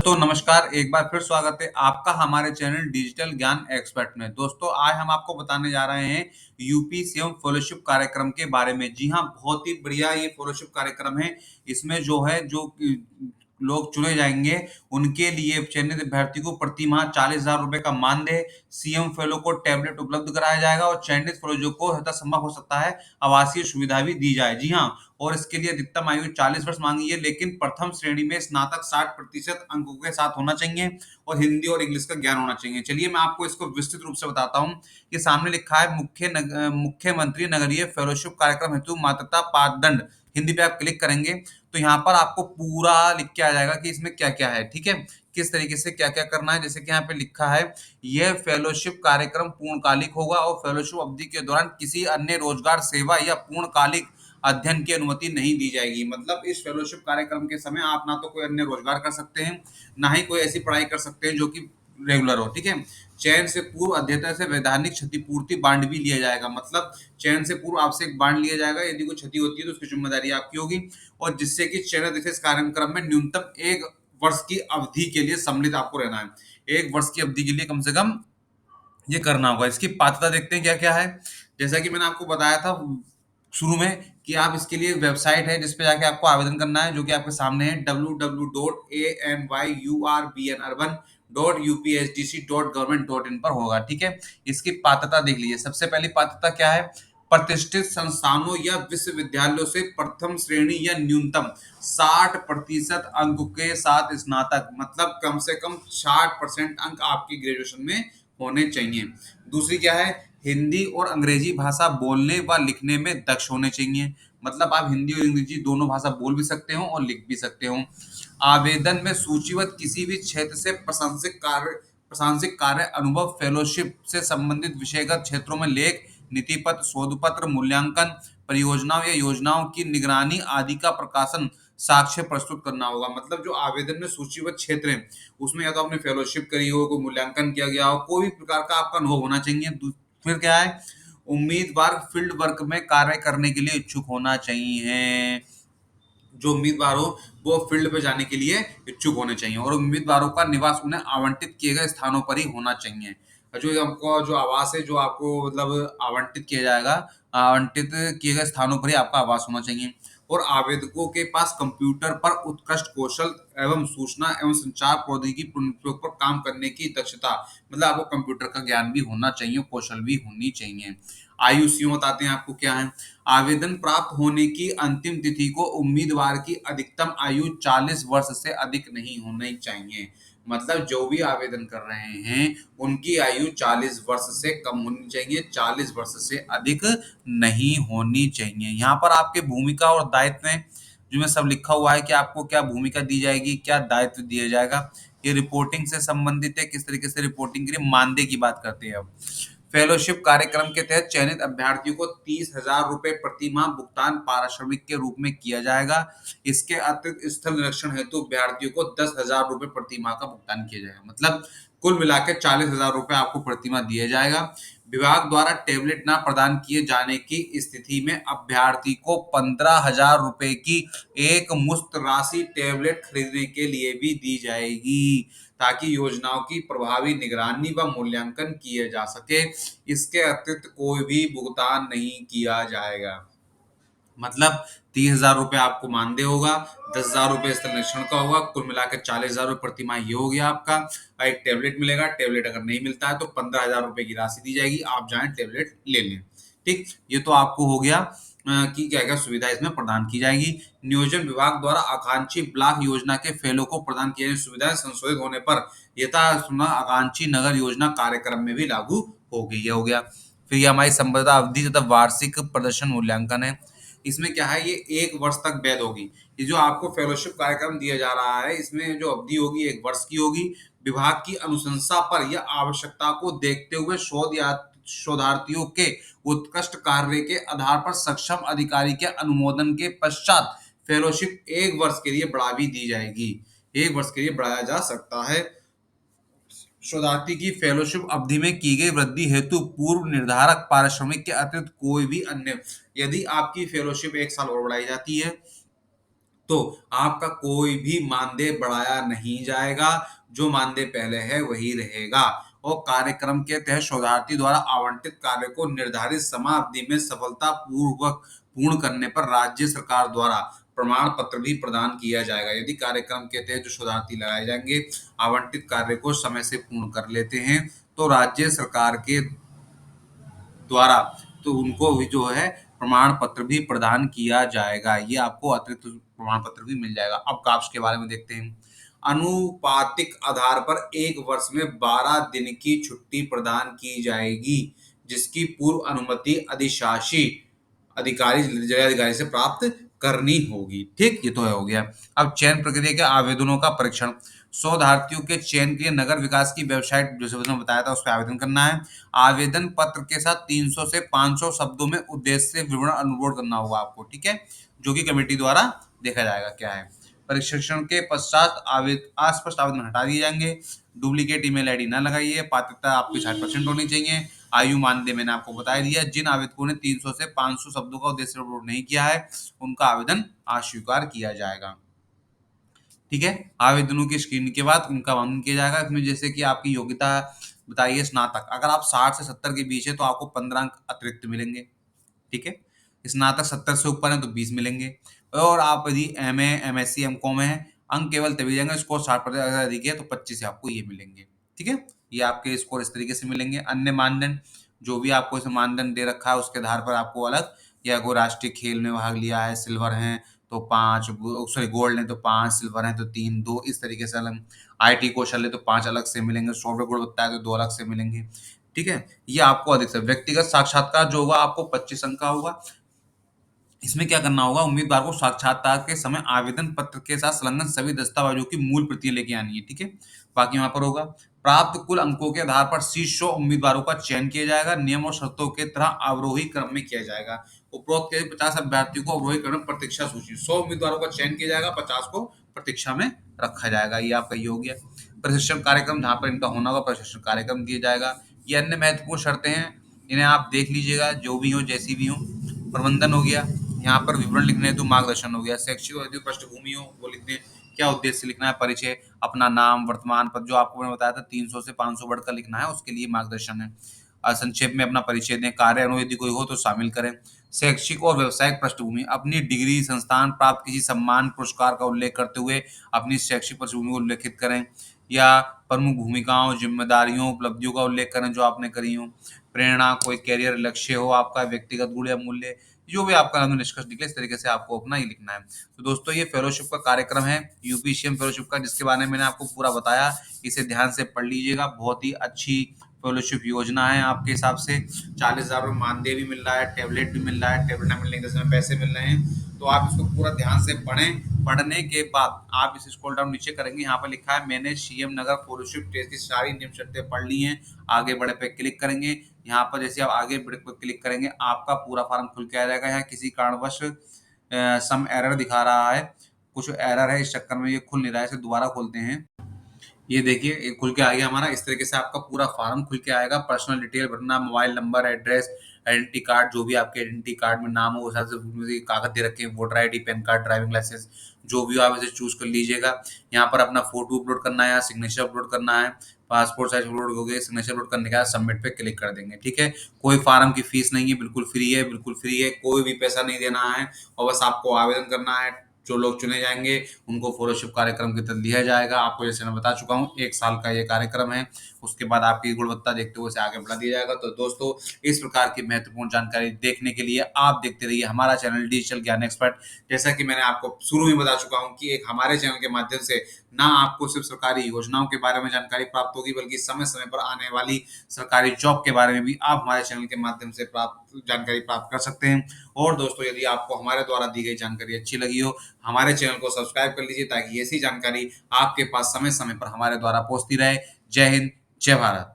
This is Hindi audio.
दोस्तों नमस्कार, एक बार फिर स्वागत है आपका हमारे चैनल डिजिटल ज्ञान एक्सपर्ट में। दोस्तों आज हम आपको बताने जा रहे हैं यूपीसीएम फेलोशिप कार्यक्रम के बारे में। जी हाँ, बहुत ही बढ़िया ये फेलोशिप कार्यक्रम है। इसमें जो है जो लोग चुने जाएंगे उनके लिए चयनित अभ्यर्थी को प्रति माह 40,000 रुपए का मानदेय, सीएम फेलो को टैबलेट उपलब्ध कराया जाएगा और चयनित फेलो को यथासंभव हो सकता है आवासीय सुविधा भी दी जाए। जी हाँ, और इसके लिए अधिकतम आयु 40 वर्ष मांगी है, लेकिन प्रथम श्रेणी में स्नातक 60% अंकों के साथ होना चाहिए और हिंदी और इंग्लिश का ज्ञान होना चाहिए। चलिए मैं आपको इसको विस्तृत रूप से बताता हूँ कि सामने लिखा है मुख्यमंत्री नगरीय फेलोशिप कार्यक्रम हेतु मान्यता मापदंड। हिंदी पे आप क्लिक करेंगे तो यहाँ पर आपको पूरा लिख के आ जाएगा कि इसमें क्या क्या है। ठीक है, किस तरीके से क्या क्या करना है। जैसे कि यहाँ पे लिखा है यह फेलोशिप कार्यक्रम पूर्णकालिक होगा और फेलोशिप अवधि के दौरान किसी अन्य रोजगार, सेवा या पूर्णकालिक अध्ययन की अनुमति नहीं दी जाएगी। मतलब इस फेलोशिप कार्यक्रम के समय आप ना तो कोई अन्य रोजगार कर सकते हैं, ना ही कोई ऐसी पढ़ाई कर सकते हैं जो कि रेगुलर हो। ठीक है, चयन से पूर्व अध्येता से वैधानिक क्षतिपूर्ति बांड भी लिया जाएगा। मतलब चयन से पूर्व आपसे एक बांड लिया जाएगा, यदि कोई क्षति होती है तो उसकी जिम्मेदारी आपकी होगी, और जिससे कि चयनित इस कार्यक्रम में न्यूनतम 1 वर्ष की अवधि के लिए सम्मिलित आपको रहना है। 1 वर्ष की अवधि के लिए कम से कम ये करना होगा। इसकी पात्रता देखते हैं क्या क्या है। जैसा कि मैंने आपको बताया था शुरू में कि आप इसके लिए वेबसाइट है जिस पे जाके आपको आवेदन करना है, जो कि आपके सामने है www.anyurban.upsdc.government.in पर होगा। ठीक है, इसकी पात्रता देख लीजिए। सबसे पहली पात्रता क्या है, प्रतिष्ठित संस्थानों या विश्वविद्यालयों से प्रथम श्रेणी या न्यूनतम 60% अंक के साथ स्नातक, मतलब कम से कम 60% अंक आपकी ग्रेजुएशन में होने चाहिए। दूसरी क्या है, हिंदी और अंग्रेजी भाषा बोलने व लिखने में दक्ष होने चाहिए। मतलब आप हिंदी और अंग्रेजी दोनों भाषा बोल भी सकते हो और लिख भी सकते हो। आवेदन में सूचीबद्ध किसी भी क्षेत्र से प्रशासनिक कार्य अनुभव, फेलोशिप से संबंधित विषयगत क्षेत्रों में लेख, नीति पत्र, शोध पत्र, मूल्यांकन, परियोजनाओं या योजनाओं की निगरानी आदि का प्रकाशन साक्ष्य प्रस्तुत करना होगा। मतलब जो आवेदन में सूचीबद्ध क्षेत्र है उसमें या तो आपने फेलोशिप करी हो, कोई मूल्यांकन किया गया हो, कोई भी प्रकार का आपका अनुभव होना चाहिए। फिर क्या है, उम्मीदवार फील्ड वर्क में कार्य करने के लिए इच्छुक होना चाहिए। जो उम्मीदवार हो वो फील्ड पे जाने के लिए इच्छुक होने चाहिए, और उम्मीदवारों का निवास उन्हें आवंटित किए गए स्थानों पर ही होना चाहिए। जो हमको जो आवास है जो आपको मतलब आवंटित किया जाएगा, आवंटित किए गए स्थानों पर ही आपका आवास होना चाहिए। और आवेदकों के पास कंप्यूटर पर उत्कृष्ट कौशल एवं सूचना एवं संचार प्रौद्योगिकी उपयोग पर काम करने की दक्षता, मतलब आपको कंप्यूटर का ज्ञान भी होना चाहिए, कौशल भी होनी चाहिए। आयु सीमा बताते हैं आपको क्या है। आवेदन प्राप्त होने की अंतिम तिथि को उम्मीदवार की अधिकतम आयु 40 वर्ष से अधिक नहीं होनी चाहिए। मतलब जो भी आवेदन कर रहे हैं उनकी आयु 40 वर्ष से कम होनी चाहिए, 40 वर्ष से अधिक नहीं होनी चाहिए। यहाँ पर आपके भूमिका और दायित्व हैं जिसमें सब लिखा हुआ है कि आपको क्या भूमिका दी जाएगी, क्या दायित्व दिया जाएगा। ये रिपोर्टिंग से संबंधित है, किस तरीके से रिपोर्टिंग करें, मानदेय की बात करते हैं अब। फेलोशिप कार्यक्रम के तहत चयनित अभ्यर्थियों को 30,000 रुपए प्रति माह भुगतान पारिश्रमिक के रूप में किया जाएगा। इसके अतिरिक्त स्थल निरीक्षण हेतु अभ्यर्थियों को 10,000 रुपए प्रति माह का भुगतान किया जाएगा। मतलब कुल मिलाकर 40,000 रुपए आपको प्रति माह दिया जाएगा। विभाग द्वारा टेबलेट न प्रदान किए जाने की स्थिति में अभ्यर्थी को 15,000 रुपए की एक मुश्त राशि टेबलेट खरीदने के लिए भी दी जाएगी, ताकि योजनाओं की प्रभावी निगरानी व मूल्यांकन किए जा सके। इसके अतिरिक्त कोई भी भुगतान नहीं किया जाएगा। मतलब 30,000 रुपए आपको मानदेय होगा, 10,000 रुपए संरक्षण का होगा, कुल मिलाकर 40,000 रुपए प्रति माह ये हो गया आपका। एक टेबलेट मिलेगा, टेबलेट अगर नहीं मिलता है तो 15,000 रुपए की राशि दी जाएगी, आप जाएं टेबलेट ले लें। ठीक, ये तो आपको हो गया कि क्या क्या सुविधा इसमें प्रदान की जाएगी। नियोजन विभाग द्वारा आकांक्षी ब्लॉक योजना के फेलों को प्रदान किए गए सुविधाएं संशोधित होने पर यथा आकांक्षी नगर योजना कार्यक्रम में भी लागू होगी। ये हो गया। फिर ये हमारी संबद्धता अवधि तथा वार्षिक प्रदर्शन मूल्यांकन है। इसमें क्या है, ये 1 वर्ष तक वैध होगी। ये जो आपको फेलोशिप कार्यक्रम दिया जा रहा है इसमें जो अवधि होगी 1 वर्ष की होगी। विभाग की अनुशंसा पर या आवश्यकता को देखते हुए शोध या शोधार्थियों के उत्कृष्ट कार्य के आधार पर सक्षम अधिकारी के अनुमोदन के पश्चात फेलोशिप 1 वर्ष के लिए बढ़ा भी दी जाएगी। 1 वर्ष के लिए बढ़ाया जा सकता है। शोधार्थी की फेलोशिप अवधि में की गई वृद्धि हेतु पूर्व निर्धारक पारिश्रमिक के अतिरिक्त कोई भी अन्य, यदि आपकी फेलोशिप 1 साल और बढ़ाई जाती है तो आपका कोई भी मानदेय बढ़ाया नहीं जाएगा, जो मानदेय पहले है वही रहेगा। और कार्यक्रम के तहत शोधार्थी द्वारा आवंटित कार्य को निर्धारित समावधि में सफलतापूर्वक पूर्ण करने पर राज्य सरकार द्वारा प्रमाण पत्र भी प्रदान किया जाएगा। यदि कार्यक्रम के तहत जो शोधार्थी लगाए जाएंगे आवंटित कार्य को समय से पूर्ण कर लेते हैं, तो राज्य सरकार के द्वारा तो उनको भी जो है प्रमाण पत्र भी प्रदान किया जाएगा। ये आपको अतिरिक्त प्रमाण पत्र भी मिल जाएगा। अब काप्स के बारे में देखते हैं। अनुपातिक आधार पर 1 वर्ष में 12 दिन की छुट्टी प्रदान की जाएगी, जिसकी पूर्व अनुमति अधिशासी अधिकारी जिलाधिकारी से प्राप्त करनी होगी। ठीक, ये तो हो गया। अब चयन प्रक्रिया के आवेदनों का परीक्षण। शोधार्थियों के चयन के लिए नगर विकास की वेबसाइट, जैसे मैंने बताया था, उस पर आवेदन करना है। आवेदन पत्र के साथ 300 से 500 शब्दों में उद्देश्य विवरण अनुरोध करना होगा आपको, ठीक है, जो कि कमेटी द्वारा देखा जाएगा क्या है। प्रशिक्षण के पश्चात अस्पष्ट आवेदन हटा दिए जाएंगे। डुप्लीकेट ईमेल आईडी ना लगाइए। पात्रता आपकी 60% होनी चाहिए। आयु मानदेय मैंने आपको बता दिया। जिन आवेदकों ने 300 से 500 शब्दों का उद्देश्य अपलोड नहीं किया है, उनका आवेदन अस्वीकार किया जाएगा। ठीक है, आवेदनों की स्क्रीनिंग के बाद उनका आवेदन किया जाएगा। इसमें जैसे कि आपकी योग्यता बताइए स्नातक, अगर आप 60 से 70 के बीच है तो आपको 15 अंक अतिरिक्त मिलेंगे। ठीक है, स्नातक 70 से ऊपर है तो 20 मिलेंगे। और आप यदि एमए, एमएससी, एमकॉम है, अंक केवल तभी जाएंगे स्कोर 60% अगर अधिक है तो 25 से आपको ये मिलेंगे। ठीक है, ये आपके स्कोर इस तरीके से मिलेंगे। अन्य मानदंड जो भी आपको इस मानदंड दे रखा है उसके आधार पर आपको अलग, या कोई राष्ट्रीय खेल में भाग लिया है, सिल्वर है तो 5, सॉरी गोल्ड है तो 5, सिल्वर है तो 3, 2, इस तरीके से अलग। आईटी कौशल है तो 5 अलग से मिलेंगे। सॉफ्टवेयर गुणवत्ता है तो 2 अलग से मिलेंगे। ठीक है, ये आपको अधिक से। व्यक्तिगत साक्षात्कार जो होगा आपको 25 अंक का होगा। इसमें क्या करना होगा, उम्मीदवार को साक्षात्कार के समय आवेदन पत्र के साथ संलग्न सभी दस्तावेजों की मूल प्रतियां लेके आनी है। ठीक है, बाकी वहां पर होगा। प्राप्त कुल अंकों के आधार पर शीर्ष 100 उम्मीदवारों का चयन किया जाएगा। नियम और शर्तों के तरह अवरोही क्रम में किया जाएगा। उपरोक्त के 50 अभ्यर्थियों को अवरोही क्रम में प्रतीक्षा सूची, 100 उम्मीदवारों का चयन किया जाएगा, 50 को प्रतीक्षा में रखा जाएगा। ये आपका ये हो गया। प्रशिक्षण कार्यक्रम जहां पर इनका होना होगा प्रशिक्षण कार्यक्रम दिया जाएगा। ये अन्य महत्वपूर्ण शर्तें हैं, इन्हें आप देख लीजिएगा, जो भी हो जैसी भी हो। प्रबंधन हो गया, यहाँ पर विवरण लिखने हैं तो मार्गदर्शन हो गया। शैक्षिक और औद्योगिक पृष्ठभूमि हो वो लिखने हैं, क्या उद्देश्य से लिखना है, परिचय, अपना नाम, वर्तमान पद, जो आपको मैंने बताया था 300 से 500 वर्ड का लिखना है, उसके लिए मार्गदर्शन है। संक्षेप में अपना परिचय दें। कार्य अनुभव यदि कोई हो तो शामिल करें। शैक्षिक और व्यावसायिक पृष्ठभूमि, अपनी डिग्री, संस्थान प्राप्त किसी सम्मान पुरस्कार का उल्लेख करते हुए अपनी शैक्षिक पृष्ठभूमि को उल्लेखित करें, या प्रमुख भूमिकाओं, जिम्मेदारियों, उपलब्धियों का उल्लेख करें जो आपने करी हो। प्रेरणा, कोई कैरियर लक्ष्य हो आपका, व्यक्तिगत गुण या मूल्य, जो भी आपका निष्कर्ष निकले, इस तरीके से आपको अपना ही लिखना है। तो दोस्तों ये फेलोशिप का कार्यक्रम है, यूपीसीएम फेलोशिप का, जिसके बारे में मैंने आपको पूरा बताया। इसे ध्यान से पढ़ लीजिएगा। बहुत ही अच्छी फेलोशिप योजना है आपके हिसाब से। 40,000 मानदेय भी मिल रहा है, टैबलेट भी मिल रहा है, टैबलेट ना मिलने के समय पैसे मिल रहे हैं। तो आप इसको पूरा ध्यान से पढ़ें। पढ़ने के बाद आप इसे स्क्रॉल डाउन नीचे करेंगे, यहाँ पर लिखा है मैंने सीएम नगर फेलोशिप टेस्ट की सारी नियम शर्तें पढ़ ली हैं। आगे बढ़े पे क्लिक करेंगे। यहाँ पर जैसे आप आगे बढ़े पे क्लिक करेंगे आपका पूरा फॉर्म खुल के आ जाएगा। यहाँ किसी कारणवश सम एरर दिखा रहा है, कुछ एरर है, इस चक्कर में ये खुल नहीं रहा है। इसे दोबारा खोलते हैं। ये देखिए ये खुल के आ गया हमारा। इस तरीके से आपका पूरा फॉर्म खुल के आएगा। पर्सनल डिटेल भरना, mobile number, address, identity card, जो भी आपके आइडेंटिटी कार्ड में नाम हो उस हिसाब से कागज दे रखे हैं, voter ID, PAN card, driving licence, जो भी हो आप इसे चूज कर लीजिएगा। यहाँ पर अपना फोटो अपलोड करना है या सिग्नेचर अपलोड करना है। पासपोर्ट साइज अपलोड हो गए, सिग्नेचर अपलोड करने के बाद सबमिट पे क्लिक कर देंगे। ठीक है, कोई फार्म की फीस नहीं है, बिल्कुल फ्री है, बिल्कुल फ्री है, कोई भी पैसा नहीं देना है, और बस आपको आवेदन करना है। जो लोग चुने जाएंगे उनको फेलोशिप कार्यक्रम के तहत दिया जाएगा। आपको जैसे मैं बता चुका हूँ 1 साल का ये कार्यक्रम है। उसके बाद आपकी गुणवत्ता देखते हुए उसे आगे बढ़ा दिया जाएगा। तो दोस्तों इस प्रकार की महत्वपूर्ण जानकारी देखने के लिए आप देखते रहिए हमारा चैनल डिजिटल ज्ञान एक्सपर्ट। जैसा कि मैंने आपको शुरू में बता चुका हूँ कि एक हमारे चैनल के माध्यम से ना आपको सिर्फ सरकारी योजनाओं के बारे में जानकारी प्राप्त होगी, बल्कि समय समय पर आने वाली सरकारी जॉब के बारे में भी आप हमारे चैनल के माध्यम से जानकारी प्राप्त कर सकते हैं। और दोस्तों यदि आपको हमारे द्वारा दी गई जानकारी अच्छी लगी हो, हमारे चैनल को सब्सक्राइब कर लीजिए, ताकि ऐसी जानकारी आपके पास समय समय पर हमारे द्वारा पहुंचती रहे। जय हिंद, जय भारत।